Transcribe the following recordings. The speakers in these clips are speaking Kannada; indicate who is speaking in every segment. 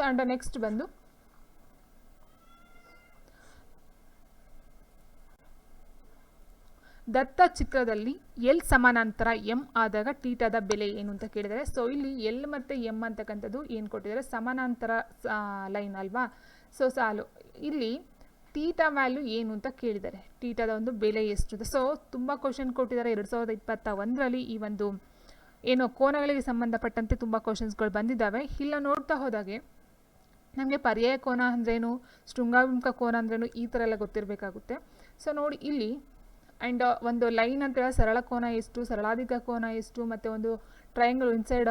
Speaker 1: ಸೊ ಅಂಡ್ ನೆಕ್ಸ್ಟ್ ಬಂದು ದತ್ತ ಚಿತ್ರದಲ್ಲಿ ಎಲ್ ಸಮಾನಾಂತರ ಎಂ ಆದಾಗ ಟೀಟಾದ ಬೆಲೆ ಏನು ಅಂತ ಕೇಳಿದರೆ. ಸೊ ಇಲ್ಲಿ ಎಲ್ ಮತ್ತು ಎಂ ಅಂತಕ್ಕಂಥದ್ದು ಏನು ಕೊಟ್ಟಿದ್ದಾರೆ, ಸಮಾನಾಂತರ ಲೈನ್ ಅಲ್ವಾ. ಸೊ ಸಾಲು ಇಲ್ಲಿ ಟೀಟಾ ವ್ಯಾಲ್ಯೂ ಏನು ಅಂತ ಕೇಳಿದ್ದಾರೆ, ಟೀಟಾದ ಒಂದು ಬೆಲೆ ಎಷ್ಟು ಅಂತ. ಸೊ ತುಂಬ ಕ್ವಶನ್ ಕೊಟ್ಟಿದ್ದಾರೆ 2021ರಲ್ಲಿ ಈ ಒಂದು ಏನು ಕೋನಗಳಿಗೆ ಸಂಬಂಧಪಟ್ಟಂತೆ ತುಂಬ ಕ್ವಶನ್ಸ್ಗಳು ಬಂದಿದ್ದಾವೆ. ಇಲ್ಲ ನೋಡ್ತಾ ಹೋದಾಗೆ ನಮಗೆ ಪರ್ಯಾಯ ಕೋನ ಅಂದ್ರೇನು, ಶೃಂಗಾಭಿಮುಖ ಕೋನ ಅಂದ್ರೇನು, ಈ ಥರ ಎಲ್ಲ ಗೊತ್ತಿರಬೇಕಾಗುತ್ತೆ. ಸೊ ನೋಡಿ ಇಲ್ಲಿ ಆ್ಯಂಡ್ ಒಂದು ಲೈನ್ ಅಂತ ಹೇಳಿ ಸರಳ ಕೋನ ಎಷ್ಟು, ಸರಳಾಧಿಕ ಕೋನ ಎಷ್ಟು, ಮತ್ತು ಒಂದು ಟ್ರಯಾಂಗಲ್ ಇನ್ಸೈಡ್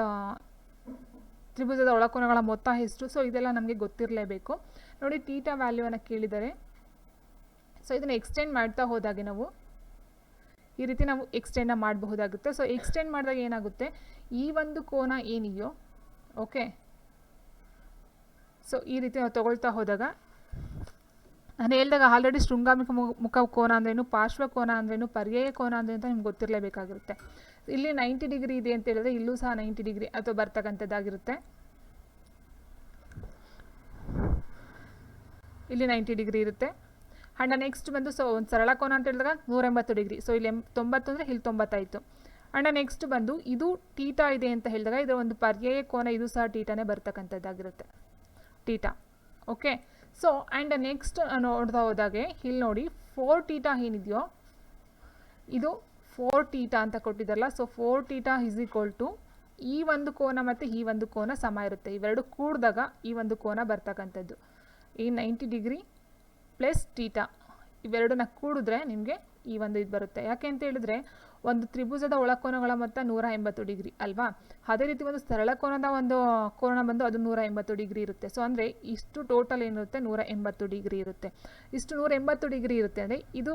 Speaker 1: ತ್ರಿಭುಜದ ಒಳಕೋನಗಳ ಮೊತ್ತ ಎಷ್ಟು. ಸೊ ಇದೆಲ್ಲ ನಮಗೆ ಗೊತ್ತಿರಲೇಬೇಕು. ನೋಡಿ ಟೀಟಾ ವ್ಯಾಲ್ಯೂವನ್ನು ಕೇಳಿದ್ದಾರೆ. ಸೊ ಇದನ್ನು ಎಕ್ಸ್ಟೆಂಡ್ ಮಾಡ್ತಾ ಹೋದಾಗೆ ನಾವು ಈ ರೀತಿ ನಾವು ಎಕ್ಸ್ಟೆಂಡ್ ಮಾಡಬಹುದಾಗುತ್ತೆ. ಸೊ ಎಕ್ಸ್ಟೆಂಡ್ ಮಾಡಿದಾಗ ಏನಾಗುತ್ತೆ, ಈ ಒಂದು ಕೋನ ಏನಿದೆಯೋ ಓಕೆ, ಸೊ ಈ ರೀತಿ ನಾವು ತಗೊಳ್ತಾ ಹೋದಾಗ ನಾನು ಹೇಳಿದಾಗ ಆಲ್ರೆಡಿ ಶೃಂಗಾಭಿಮುಖ ಕೋನ ಅಂದ್ರೇನು, ಪಾರ್ಶ್ವ ಕೋನ ಅಂದ್ರೇನು, ಪರ್ಯಾಯ ಕೋನ ಅಂದ್ರೆ ಅಂತ ನಿಮ್ಗೆ ಗೊತ್ತಿರಲೇಬೇಕಾಗಿರುತ್ತೆ. ಇಲ್ಲಿ 90 ಡಿಗ್ರಿ ಇದೆ ಅಂತ ಹೇಳಿದ್ರೆ ಇಲ್ಲೂ ಸಹ 90 ಡಿಗ್ರಿ ಅಥವಾ ಬರ್ತಕ್ಕಂಥದ್ದಾಗಿರುತ್ತೆ. ಇಲ್ಲಿ 90 ಡಿಗ್ರಿ ಇರುತ್ತೆ. ಆ್ಯಂಡ್ ನೆಕ್ಸ್ಟ್ ಬಂದು ಸೊ ಒಂದು ಸರಳ ಕೋನ ಅಂತ ಹೇಳಿದಾಗ 180 ಡಿಗ್ರಿ. ಸೊ ಇಲ್ಲಿ 90 ಅಂದರೆ ಇಲ್ಲಿ 90 ಆಯಿತು. ಆ್ಯಂಡ್ ನೆಕ್ಸ್ಟ್ ಬಂದು ಇದು ಟೀಟಾ ಇದೆ ಅಂತ ಹೇಳಿದಾಗ ಇದರ ಒಂದು ಪರ್ಯಾಯ ಕೋನ ಇದು ಸಹ ಟೀಟಾನೇ ಬರ್ತಕ್ಕಂಥದ್ದಾಗಿರುತ್ತೆ, theta. Okay, so and next ನೋಡ್ತಾ ಹೋದಾಗೆ ಇಲ್ಲಿ ನೋಡಿ 4 ಟೀಟಾ ಏನಿದೆಯೋ ಇದು 4 ಟೀಟಾ ಅಂತ ಕೊಟ್ಟಿದ್ದಾರಲ್ಲ. So 4 theta is equal to ಈ ಒಂದು ಕೋನ ಮತ್ತು ಈ ಒಂದು ಕೋನ ಸಮ ಇರುತ್ತೆ. ಇವೆರಡು ಕೂಡಿದಾಗ ಈ ಒಂದು ಕೋನ ಬರ್ತಕ್ಕಂಥದ್ದು ಈ 90 ಡಿಗ್ರಿ ಪ್ಲಸ್ ಟೀಟಾ, ಇವೆರಡನ್ನ ಕೂಡಿದ್ರೆ ನಿಮಗೆ ಈ ಒಂದು ಇದು ಬರುತ್ತೆ. ಯಾಕೆ ಅಂತ ಹೇಳಿದ್ರೆ ಒಂದು ತ್ರಿಭುಜದ ಒಳಕೋನಗಳ ಮೊತ್ತ 180 ಡಿಗ್ರಿ ಅಲ್ವಾ. ಅದೇ ರೀತಿ ಒಂದು ಸರಳ ಕೋನದ ಒಂದು ಕೋನ ಬಂದು ಅದು 180 ಡಿಗ್ರಿ ಇರುತ್ತೆ. ಸೊ ಅಂದರೆ ಇಷ್ಟು ಟೋಟಲ್ ಏನಿರುತ್ತೆ 180 ಡಿಗ್ರಿ ಇರುತ್ತೆ. ಇಷ್ಟು 180 ಡಿಗ್ರಿ ಇರುತ್ತೆ ಅಂದರೆ ಇದು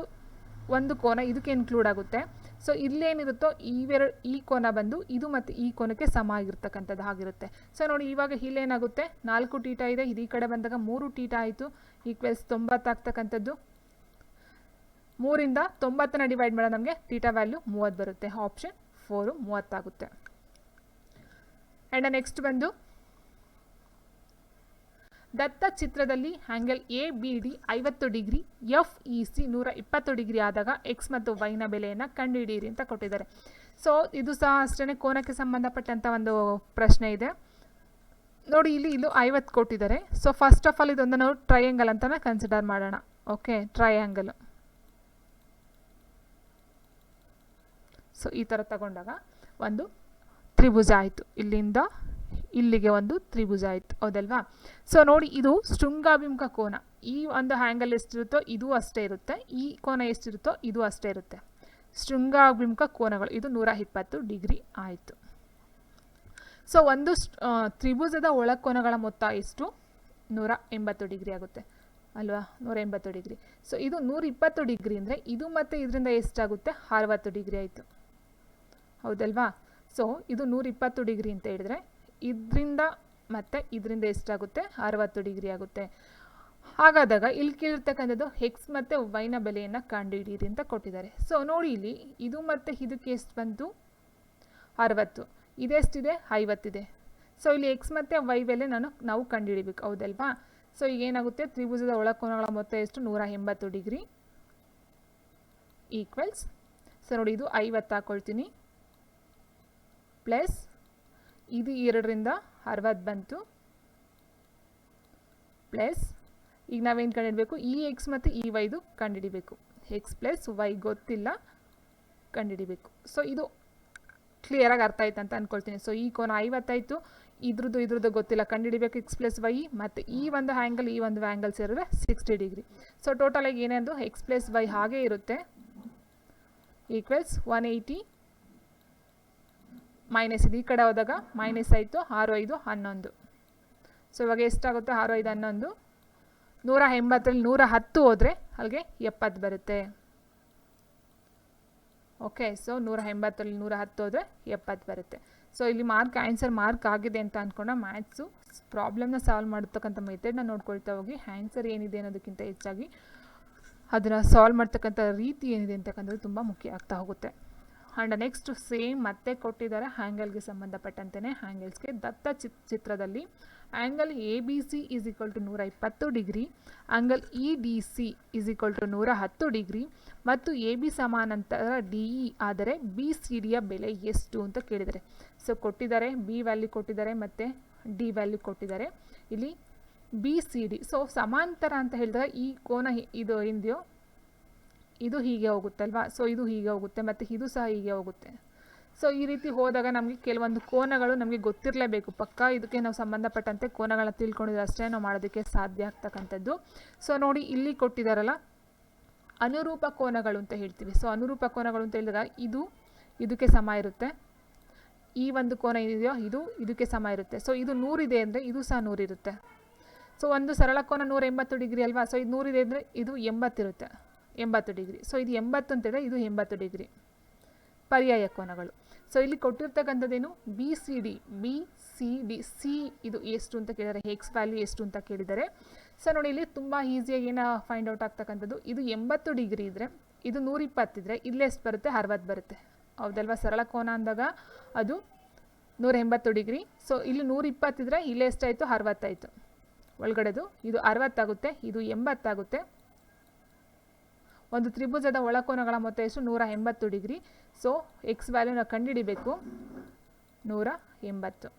Speaker 1: ಒಂದು ಕೋನ ಇದಕ್ಕೆ ಇನ್ಕ್ಲೂಡ್ ಆಗುತ್ತೆ. ಸೊ ಇಲ್ಲೇನಿರುತ್ತೋ ಈ ಕೋನ ಬಂದು ಇದು ಮತ್ತು ಈ ಕೋನಕ್ಕೆ ಸಮ ಆಗಿರ್ತಕ್ಕಂಥದ್ದು ಆಗಿರುತ್ತೆ. ಸೊ ನೋಡಿ ಇವಾಗ ಇಲ್ಲೇನಾಗುತ್ತೆ 4 ಟೀಟಾ ಇದೆ, ಇದು ಈ ಕಡೆ ಬಂದಾಗ 3 ಟೀಟಾ ಆಯಿತು, ಈಕ್ವಲ್ಸ್ 90 ಆಗ್ತಕ್ಕಂಥದ್ದು. 3ರಿಂದ 90ನ ಡಿವೈಡ್ ಮಾಡೋದು ನಮಗೆ ಟೀಟಾ ವ್ಯಾಲ್ಯೂ 30 ಬರುತ್ತೆ. ಆಪ್ಷನ್ 4 30 ಆಗುತ್ತೆ. ಆ್ಯಂಡ್ ನೆಕ್ಸ್ಟ್ ಬಂದು ದತ್ತ ಚಿತ್ರದಲ್ಲಿ angle ABD 50 degree, FEC 120 degree ಆದಾಗ ಎಕ್ಸ್ ಮತ್ತು ವೈನ ಬೆಲೆಯನ್ನು ಕಂಡುಹಿಡಿಯಿರಿ ಅಂತ ಕೊಟ್ಟಿದ್ದಾರೆ. ಸೊ ಇದು ಸಹ ಅಷ್ಟೇ ಕೋನಕ್ಕೆ ಸಂಬಂಧಪಟ್ಟಂಥ ಒಂದು ಪ್ರಶ್ನೆ ಇದೆ. ನೋಡಿ ಇಲ್ಲೂ 50 ಕೊಟ್ಟಿದ್ದಾರೆ. ಸೊ ಫಸ್ಟ್ ಆಫ್ ಆಲ್ ಇದೊಂದು ನಾವು ಟ್ರಯಾಂಗಲ್ ಅಂತಲೇ ಕನ್ಸಿಡರ್ ಮಾಡೋಣ. Okay, triangle. ಸೊ ಈ ಥರ ತಗೊಂಡಾಗ ಒಂದು ತ್ರಿಭುಜ ಆಯಿತು, ಇಲ್ಲಿಂದ ಇಲ್ಲಿಗೆ ಒಂದು ತ್ರಿಭುಜ ಆಯಿತು, ಹೌದಲ್ವಾ. ಸೊ ನೋಡಿ ಇದು ಶೃಂಗಾಭಿಮುಖ ಕೋನ, ಈ ಒಂದು ಆ್ಯಂಗಲ್ ಎಷ್ಟಿರುತ್ತೋ ಇದು ಅಷ್ಟೇ ಇರುತ್ತೆ, ಈ ಕೋನ ಎಷ್ಟಿರುತ್ತೋ ಇದು ಅಷ್ಟೇ ಇರುತ್ತೆ. ಶೃಂಗಾಭಿಮುಖ ಕೋನಗಳು ಇದು 120 ಡಿಗ್ರಿ ಆಯಿತು. ಸೊ ಒಂದು ತ್ರಿಭುಜದ ಒಳಕೋನಗಳ ಮೊತ್ತ ಎಷ್ಟು 180 ಡಿಗ್ರಿ ಆಗುತ್ತೆ ಅಲ್ವಾ, 180 ಡಿಗ್ರಿ. ಸೊ ಇದು 120 ಡಿಗ್ರಿ ಅಂದರೆ ಇದು ಮತ್ತು ಇದರಿಂದ ಎಷ್ಟಾಗುತ್ತೆ 60 ಡಿಗ್ರಿ ಆಯಿತು, ಹೌದಲ್ವಾ. ಸೊ ಇದು 120 ಡಿಗ್ರಿ ಅಂತ ಹೇಳಿದ್ರೆ ಇದರಿಂದ ಮತ್ತು ಇದರಿಂದ ಎಷ್ಟಾಗುತ್ತೆ 60 ಡಿಗ್ರಿ ಆಗುತ್ತೆ. ಹಾಗಾದಾಗ ಇಲ್ಲಿ ಕೇಳಿರ್ತಕ್ಕಂಥದ್ದು ಎಕ್ಸ್ ಮತ್ತು ವೈನ ಬೆಲೆಯನ್ನು ಕಂಡುಹಿಡಿಯಿರಿ ಅಂತ ಕೊಟ್ಟಿದ್ದಾರೆ. ಸೊ ನೋಡಿ ಇಲ್ಲಿ ಇದು ಮತ್ತು ಇದಕ್ಕೆ ಎಷ್ಟು ಬಂತು 60, ಇದೆಷ್ಟಿದೆ 50 ಇದೆ. ಸೊ ಇಲ್ಲಿ ಎಕ್ಸ್ ಮತ್ತು ವೈ ಬೆಲೆ ನಾವು ಕಂಡುಹಿಡಿಬೇಕು, ಹೌದಲ್ವಾ. ಸೊ ಈಗ ಏನಾಗುತ್ತೆ ತ್ರಿಭುಜದ ಒಳಕೋನಗಳ ಮೊತ್ತ ಎಷ್ಟು 180 ಡಿಗ್ರಿ ಈಕ್ವಲ್ಸ್. ಸೊ ನೋಡಿ ಇದು 50 ಹಾಕ್ಕೊಳ್ತೀನಿ ಪ್ಲಸ್ ಇದು 2ರಿಂದ 60 ಬಂತು ಪ್ಲಸ್ ಈಗ ನಾವೇನು ಕಂಡುಹಿಡಬೇಕು ಈ ಎಕ್ಸ್ ಮತ್ತು ಈ ವೈದು ಕಂಡುಹಿಡಿಬೇಕು. ಎಕ್ಸ್ ಪ್ಲಸ್ ವೈ ಗೊತ್ತಿಲ್ಲ, ಕಂಡುಹಿಡಿಬೇಕು. ಸೊ ಇದು ಕ್ಲಿಯರಾಗಿ ಅರ್ಥ ಆಯ್ತು ಅಂತ ಅಂದ್ಕೊಳ್ತೀನಿ. ಸೊ ಈ ಕೋನ 50 ಆಯಿತು, ಇದ್ರದ್ದು ಗೊತ್ತಿಲ್ಲ, ಕಂಡುಹಿಡಿಬೇಕು ಎಕ್ಸ್ ಪ್ಲಸ್ ವೈ, ಮತ್ತು ಈ ಒಂದು ಆ್ಯಂಗಲ್ ಈ ಒಂದು ಆ್ಯಂಗಲ್ ಸೇರಿದ್ರೆ 60 ಡಿಗ್ರಿ. ಸೊ ಟೋಟಲಾಗಿ ಏನೇನು ಎಕ್ಸ್ ಪ್ಲಸ್ ವೈ ಹಾಗೇ ಇರುತ್ತೆ ಈಕ್ವಲ್ಸ್ 180 ಮೈನಸ್ ಇದು ಈ ಕಡೆ ಹೋದಾಗ ಮೈನಸ್ ಆಯಿತು 6 5 11. ಸೊ ಇವಾಗ ಎಷ್ಟಾಗುತ್ತೆ 6 5 11, 180ರಲ್ಲಿ 110 ಹೋದರೆ ಅಲ್ಲಿಗೆ 70 ಬರುತ್ತೆ. ಓಕೆ, ಸೊ 180ರಲ್ಲಿ 110 ಹೋದರೆ 70 ಬರುತ್ತೆ. ಸೊ ಇಲ್ಲಿ ಆನ್ಸರ್ ಮಾರ್ಕ್ ಆಗಿದೆ ಅಂತ ಅಂದ್ಕೊಂಡ ಮ್ಯಾಥ್ಸು ಪ್ರಾಬ್ಲಮ್ನ ಸಾಲ್ವ್ ಮಾಡ್ತಕ್ಕಂಥ ಮೆಥಡ್ನ ನೋಡ್ಕೊಳ್ತಾ ಹೋಗಿ ಆನ್ಸರ್ ಏನಿದೆ ಅನ್ನೋದಕ್ಕಿಂತ ಹೆಚ್ಚಾಗಿ ಅದನ್ನು ಸಾಲ್ವ್ ಮಾಡ್ತಕ್ಕಂಥ ರೀತಿ ಏನಿದೆ ಅಂತಕ್ಕಂಥದ್ದು ತುಂಬ ಮುಖ್ಯ ಆಗ್ತಾ ಹೋಗುತ್ತೆ. ಆ್ಯಂಡ್ ನೆಕ್ಸ್ಟ್ ಸೇಮ್ ಮತ್ತೆ ಕೊಟ್ಟಿದ್ದಾರೆ ಹ್ಯಾಂಗಲ್ಗೆ ಸಂಬಂಧಪಟ್ಟಂತೆಯೇ ಹ್ಯಾಂಗಲ್ಸ್ಗೆ ದತ್ತ ಚಿತ್ರದಲ್ಲಿ angle A B C is equal to 120 degree, angle E D C is equal to 110 degree ಮತ್ತು ಎ ಬಿ ಸಮಾನಾಂತರ ಡಿ ಇ ಆದರೆ ಬಿ ಸಿ ಡಿಯ ಬೆಲೆ ಎಷ್ಟು ಅಂತ ಕೇಳಿದ್ದಾರೆ. ಸೊ ಕೊಟ್ಟಿದ್ದಾರೆ, ಬಿ ವ್ಯಾಲ್ಯೂ ಕೊಟ್ಟಿದ್ದಾರೆ ಮತ್ತು ಡಿ ವ್ಯಾಲ್ಯೂ ಕೊಟ್ಟಿದ್ದಾರೆ. ಇಲ್ಲಿ ಬಿ ಸಿ ಡಿ, ಸೊ ಸಮಾಂತರ ಅಂತ ಹೇಳಿದಾಗ ಈ ಕೋನ ಇದು ಏನಿದೆಯೋ ಇದು ಹೀಗೆ ಹೋಗುತ್ತಲ್ವಾ, ಸೊ ಇದು ಹೀಗೆ ಹೋಗುತ್ತೆ ಮತ್ತು ಇದು ಸಹ ಹೀಗೆ ಹೋಗುತ್ತೆ. ಸೊ ಈ ರೀತಿ ಹೋದಾಗ ನಮಗೆ ಕೆಲವೊಂದು ಕೋನಗಳು ನಮಗೆ ಗೊತ್ತಿರಲೇಬೇಕು, ಪಕ್ಕಾ ಇದಕ್ಕೆ ನಾವು ಸಂಬಂಧಪಟ್ಟಂತೆ ಕೋನಗಳನ್ನ ತಿಳ್ಕೊಂಡಿದ್ರೆ ಅಷ್ಟೇ ನಾವು ಮಾಡೋದಕ್ಕೆ ಸಾಧ್ಯ ಆಗ್ತಕ್ಕಂಥದ್ದು. ಸೊ ನೋಡಿ ಇಲ್ಲಿ ಕೊಟ್ಟಿದ್ದಾರಲ್ಲ ಅನುರೂಪ ಕೋನಗಳು ಅಂತ ಹೇಳ್ತೀವಿ. ಸೊ ಅನುರೂಪ ಕೋನಗಳು ಅಂತ ಹೇಳಿದಾಗ ಇದು ಇದಕ್ಕೆ ಸಮ ಇರುತ್ತೆ, ಈ ಒಂದು ಕೋನ ಏನಿದೆಯೋ ಇದು ಇದಕ್ಕೆ ಸಮ ಇರುತ್ತೆ. ಸೊ ಇದು 100 ಇದೆ ಅಂದರೆ ಇದು ಸಹ 100 ಇರುತ್ತೆ. ಸೊ ಒಂದು ಸರಳ ಕೋನ 180 ಡಿಗ್ರಿ ಅಲ್ವಾ, ಸೊ ಇದು 100 ಇದೆ ಅಂದರೆ ಇದು 80 ಇರುತ್ತೆ, 80 ಡಿಗ್ರಿ. ಸೊ ಇದು 80 ಅಂತೇಳಿದ್ರೆ ಇದು 80 ಡಿಗ್ರಿ ಪರ್ಯಾಯ ಕೋನಗಳು. ಸೊ ಇಲ್ಲಿ ಕೊಟ್ಟಿರ್ತಕ್ಕಂಥದ್ದೇನು ಬಿ ಸಿ ಡಿ ಸಿ ಇದು ಎಷ್ಟು ಅಂತ ಕೇಳಿದ್ದಾರೆ, ಎಕ್ಸ್ ವ್ಯಾಲ್ಯೂ ಎಷ್ಟು ಅಂತ ಕೇಳಿದ್ದಾರೆ. ಸೊ ನೋಡಿ ಇಲ್ಲಿ ತುಂಬ ಈಸಿಯಾಗಿ ಏನು ಫೈಂಡ್ ಔಟ್ ಆಗ್ತಕ್ಕಂಥದ್ದು, ಇದು 80 ಡಿಗ್ರಿ ಇದ್ದರೆ ಇದು 120 ಇದ್ದರೆ ಇಲ್ಲೇ ಎಷ್ಟು ಬರುತ್ತೆ, 60 ಬರುತ್ತೆ ಹೌದಲ್ವಾ. ಸರಳ ಕೋನ ಅಂದಾಗ ಅದು 180 ಡಿಗ್ರಿ. ಸೊ ಇಲ್ಲಿ 120 ಇದ್ದರೆ ಇಲ್ಲೇ ಎಷ್ಟಾಯಿತು, 60 ಆಯಿತು ಒಳಗಡೆದು, ಇದು 60 ಆಗುತ್ತೆ, ಇದು 80 ಆಗುತ್ತೆ. ಒಂದು ತ್ರಿಭುಜದ ಒಳಕೋನಗಳ ಮೊತ್ತ ಎಷ್ಟು, 180 ಡಿಗ್ರಿ. ಸೊ ಎಕ್ಸ್ ವ್ಯಾಲ್ಯೂ ನಾವು ಕಂಡುಹಿಡಿಬೇಕು 180.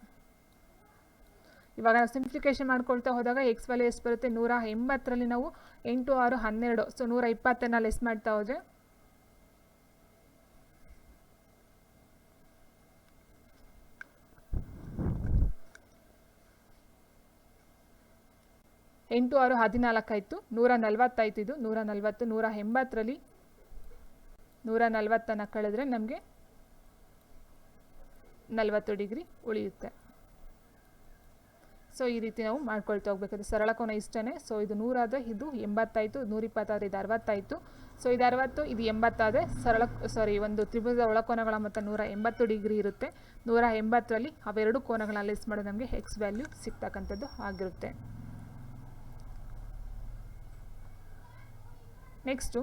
Speaker 1: ಇವಾಗ ನಾವು ಸಿಂಪ್ಲಿಫಿಕೇಶನ್ ಮಾಡ್ಕೊಳ್ತಾ ಹೋದಾಗ ಎಕ್ಸ್ ವ್ಯಾಲ್ಯೂ ಎಷ್ಟು ಬರುತ್ತೆ, 180ರಲ್ಲಿ ನಾವು 8 6 12, ಸೊ 120 ಲೆಸ್ ಮಾಡ್ತಾ ಹೋದರೆ ಎಂಟು 6 14 ಆಯಿತು, 140 ಆಯಿತು. ಇದು 140, 180ರಲ್ಲಿ 140 ಕಳೆದ್ರೆ ನಮಗೆ 40 ಡಿಗ್ರಿ ಉಳಿಯುತ್ತೆ. ಸೊ ಈ ರೀತಿ ನಾವು ಮಾಡ್ಕೊಳ್ತಾ ಹೋಗ್ಬೇಕಾದ್ರೆ ಸರಳ ಕೋನ ಇಷ್ಟೇ. ಸೊ ಇದು 100 ಆದರೆ ಇದು 80 ಆಯಿತು, 120 ಆದರೆ ಇದು 60 ಆಯಿತು. ಸೊ ಇದು 60, ಇದು 80 ಆದರೆ ಒಂದು ತ್ರಿಭುಜದ ಒಳಕೋನಗಳ ಮೊತ್ತ 180 ಡಿಗ್ರಿ ಇರುತ್ತೆ. 180ರಲ್ಲಿ ಅವೆರಡು ಕೋನಗಳನ್ನ ಲೆಸ್ ಮಾಡೋದು ನಮಗೆ ಎಕ್ಸ್ ವ್ಯಾಲ್ಯೂ ಸಿಗ್ತಕ್ಕಂಥದ್ದು ಆಗಿರುತ್ತೆ. ನೆಕ್ಸ್ಟು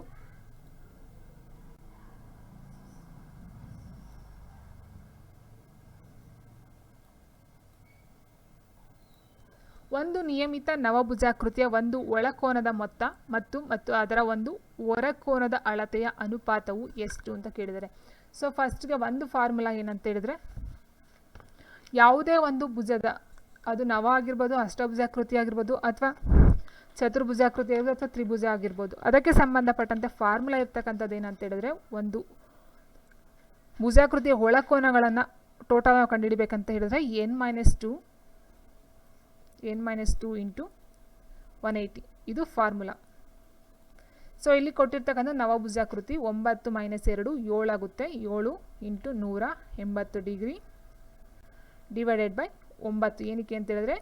Speaker 1: ಒಂದು ನಿಯಮಿತ ನವಭುಜಾಕೃತಿಯ ಒಂದು ಒಳಕೋನದ ಮೊತ್ತ ಮತ್ತು ಅದರ ಒಂದು ಹೊರಕೋನದ ಅಳತೆಯ ಅನುಪಾತವು ಎಷ್ಟು ಅಂತ ಕೇಳಿದರೆ. ಸೊ ಫಸ್ಟ್ಗೆ ಒಂದು ಫಾರ್ಮುಲಾ ಏನಂತ ಹೇಳಿದರೆ, ಯಾವುದೇ ಒಂದು ಭುಜದ, ಅದು ನವ ಆಗಿರ್ಬೋದು, ಅಷ್ಟಭುಜಾಕೃತಿ ಆಗಿರ್ಬೋದು, ಅಥವಾ ಚತುರ್ಭುಜಾಕೃತಿ ಆಗಿರ್ಬೋದು, ಅಥವಾ ತ್ರಿಭುಜ ಆಗಿರ್ಬೋದು, ಅದಕ್ಕೆ ಸಂಬಂಧಪಟ್ಟಂತೆ ಫಾರ್ಮುಲಾ ಇರ್ತಕ್ಕಂಥದ್ದು ಏನಂತ ಹೇಳಿದ್ರೆ, ಒಂದು ಭುಜಾಕೃತಿಯ ಒಳಕೋನಗಳನ್ನು ಟೋಟಲ್ ನಾವು ಕಂಡುಹಿಡಿಬೇಕಂತ ಹೇಳಿದ್ರೆ n-2 ಇಂಟು 180 ಇದು ಫಾರ್ಮುಲಾ. ಸೊ ಇಲ್ಲಿ ಕೊಟ್ಟಿರ್ತಕ್ಕಂಥ ನವಭುಜಾಕೃತಿ 9 - 2 7 ಆಗುತ್ತೆ. 7 ಇಂಟು 180 ಡಿಗ್ರಿ ಡಿವೈಡೆಡ್ ಬೈ 9. ಏನಕ್ಕೆ ಅಂತ ಹೇಳಿದ್ರೆ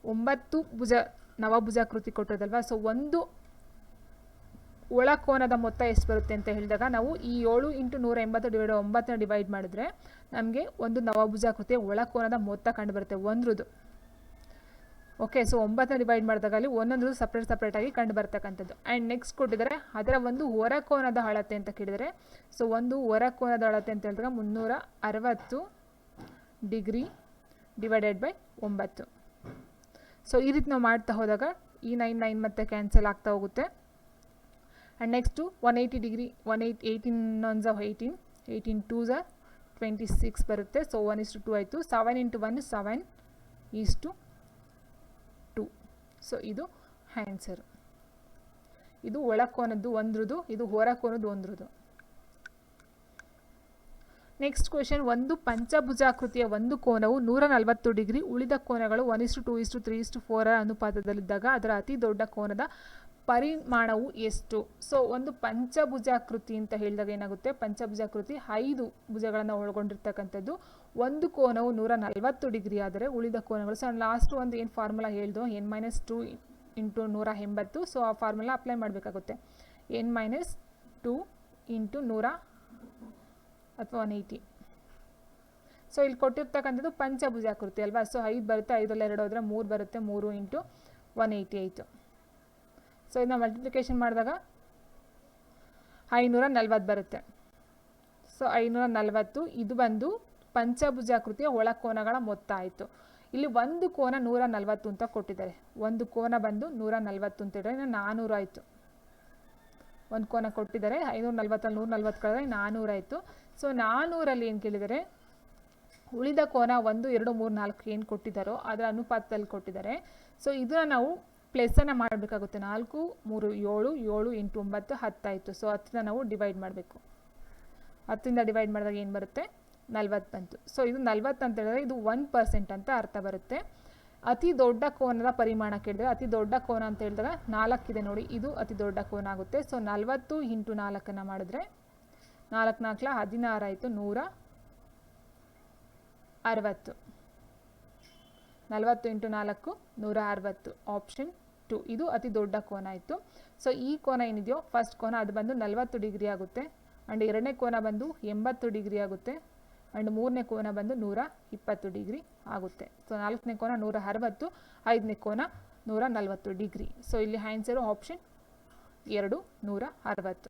Speaker 1: 9 ನವಭುಜಾಕೃತಿ ಕೊಟ್ಟಿರೋದಲ್ವಾ. ಸೊ ಒಂದು ಒಳಕೋನದ ಮೊತ್ತ ಎಷ್ಟು ಬರುತ್ತೆ ಅಂತ ಹೇಳಿದಾಗ ನಾವು ಈ 7 ಇಂಟು 180 ಡಿವೈಡ್ 9ನ ಡಿವೈಡ್ ಮಾಡಿದ್ರೆ ನಮಗೆ ಒಂದು ನವಭುಜಾಕೃತಿಯ ಒಳಕೋನದ ಮೊತ್ತ ಕಂಡು ಬರುತ್ತೆ, ಒಂದ್ರದ್ದು. ಓಕೆ, ಸೊ 9ನ ಡಿವೈಡ್ ಮಾಡಿದಾಗ ಅಲ್ಲಿ ಒಂದೊಂದು ಸಪ್ರೇಟಾಗಿ ಕಂಡು ಬರ್ತಕ್ಕಂಥದ್ದು. ಆ್ಯಂಡ್ ನೆಕ್ಸ್ಟ್ ಕೊಟ್ಟಿದ್ದಾರೆ ಅದರ ಒಂದು ಹೊರಕೋನದ ಅಳತೆ ಅಂತ ಕೇಳಿದರೆ. ಸೊ ಒಂದು ಹೊರಕೋನದ ಅಳತೆ ಅಂತ ಹೇಳಿದಾಗ 360 ಡಿಗ್ರಿ ಡಿವೈಡೆಡ್ ಬೈ 9. ಸೊ ಈ ರೀತಿ ನಾವು ಮಾಡ್ತಾ ಹೋದಾಗ ಈ 9 ಮತ್ತೆ ಕ್ಯಾನ್ಸಲ್ ಆಗ್ತಾ ಹೋಗುತ್ತೆ. And next 180 degree 18 1s 18, 18 2s 26 ಬರುತ್ತೆ. ಸೊ 1:2 ಆಯಿತು. 7 ಇಂಟು 1 7:2. ಸೊ ಇದು ಆನ್ಸರ್. ಇದು ಒಳಕೋನದ್ದು ಒಂದ್ರದ್ದು, ಇದು ಹೊರಕೋನದ್ದು ಒಂದ್ರದ್ದು. ನೆಕ್ಸ್ಟ್ ಕ್ವೆಶನ್, ಒಂದು ಪಂಚಭುಜಾಕೃತಿಯ ಒಂದು ಕೋನವು 140 ಡಿಗ್ರಿ, ಉಳಿದ ಕೋನಗಳು 1:2:3:4 ಅನುಪಾತದಲ್ಲಿದ್ದಾಗ ಅದರ ಅತಿ ದೊಡ್ಡ ಕೋನದ ಪರಿಮಾಣವು ಎಷ್ಟು? ಸೊ ಒಂದು ಪಂಚಭುಜಾಕೃತಿ ಅಂತ ಹೇಳಿದಾಗ ಏನಾಗುತ್ತೆ, ಪಂಚಭುಜಾಕೃತಿ 5 ಭುಜಗಳನ್ನು ಒಳಗೊಂಡಿರ್ತಕ್ಕಂಥದ್ದು. ಒಂದು ಕೋನವು 140 ಡಿಗ್ರಿ ಆದರೆ ಉಳಿದ ಕೋನಗಳು, ಸೊ ಲಾಸ್ಟ್ ಒಂದು ಏನು ಫಾರ್ಮುಲಾ ಹೇಳ್ದು n-2 ಇಂಟು 180. ಸೊ ಆ ಫಾರ್ಮುಲಾ ಅಪ್ಲೈ ಮಾಡಬೇಕಾಗುತ್ತೆ. n-2 ಇಂಟು 100 ಅಥವಾ 180. ಸೊ ಇಲ್ಲಿ ಕೊಟ್ಟಿರ್ತಕ್ಕಂಥದ್ದು ಪಂಚಭುಜಾಕೃತಿ ಅಲ್ವಾ. ಸೊ 5 ಬರುತ್ತೆ, 5ರಲ್ಲಿ 2 ಹೋದರೆ 3 ಬರುತ್ತೆ, 3 ಇಂಟು 180 ಆಯಿತು. ಸೊ ಇದನ್ನ ಮಲ್ಟಿಪ್ಲಿಕೇಶನ್ ಮಾಡಿದಾಗ 540 ಬರುತ್ತೆ. ಸೊ 540. ಇದು ಬಂದು ಪಂಚಭುಜಾಕೃತಿಯ ಒಳಕೋನಗಳ ಮೊತ್ತ ಆಯಿತು. ಇಲ್ಲಿ ಒಂದು ಕೋನ 140 ಅಂತ ಕೊಟ್ಟಿದ್ದಾರೆ. ಒಂದು ಕೋನ ಬಂದು 140 ಅಂತ ಹೇಳಿದ್ರೆ 400 ಆಯಿತು. ಒಂದು ಕೋನ ಕೊಟ್ಟಿದ್ದಾರೆ 540 140 ಕಳೆದ್ರೆ 400 ಆಯಿತು. ಸೊ 400ರಲ್ಲಿ ಏನು ಕೇಳಿದರೆ ಉಳಿದ ಕೋನ 1 2 3 4 ಏನು ಕೊಟ್ಟಿದ್ದಾರೋ ಅದರ ಅನುಪಾತದಲ್ಲಿ ಕೊಟ್ಟಿದ್ದಾರೆ. ಸೊ ಇದನ್ನು ನಾವು ಪ್ಲಸ್ಸನ್ನು ಮಾಡಬೇಕಾಗುತ್ತೆ. 4 3 7 7 8 9 10 ಆಯಿತು. ಸೊ 10ನ ನಾವು ಡಿವೈಡ್ ಮಾಡಬೇಕು. 10ಇಂದ ಡಿವೈಡ್ ಮಾಡಿದಾಗ ಏನು ಬರುತ್ತೆ 40 ಬಂತು. ಸೊ ಇದು 40 ಅಂತ ಹೇಳಿದ್ರೆ ಇದು 1% ಅಂತ ಅರ್ಥ ಬರುತ್ತೆ. ಅತಿ ದೊಡ್ಡ ಕೋನದ ಪರಿಮಾಣ ಕೇಳಿದ್ರೆ ಅತಿ ದೊಡ್ಡ ಕೋನ ಅಂತ ಹೇಳಿದಾಗ 4 ಇದೆ ನೋಡಿ, ಇದು ಅತಿ ದೊಡ್ಡ ಕೋನ ಆಗುತ್ತೆ. ಸೊ 40 ಇಂಟು 4 ಮಾಡಿದ್ರೆ 4 4 16 ಆಯಿತು, 160. 40 ಇಂಟು 4 160. ಆಪ್ಷನ್ 2 ಇದು ಅತಿ ದೊಡ್ಡ ಕೋನ ಆಯಿತು. ಸೊ ಈ ಕೋನ ಏನಿದೆಯೋ ಫಸ್ಟ್ ಕೋನ ಅದು ಬಂದು 40 ಡಿಗ್ರಿ ಆಗುತ್ತೆ. ಆ್ಯಂಡ್ ಎರಡನೇ ಕೋನ ಬಂದು 80 ಡಿಗ್ರಿ ಆಗುತ್ತೆ. ಆ್ಯಂಡ್ ಮೂರನೇ ಕೋನ ಬಂದು 120 ಡಿಗ್ರಿ ಆಗುತ್ತೆ. ಸೊ ನಾಲ್ಕನೇ ಕೋನ 160, ಐದನೇ ಕೋನ 140 ಡಿಗ್ರಿ. ಸೊ ಇಲ್ಲಿ ಆನ್ಸರು ಆಪ್ಷನ್ 2 160.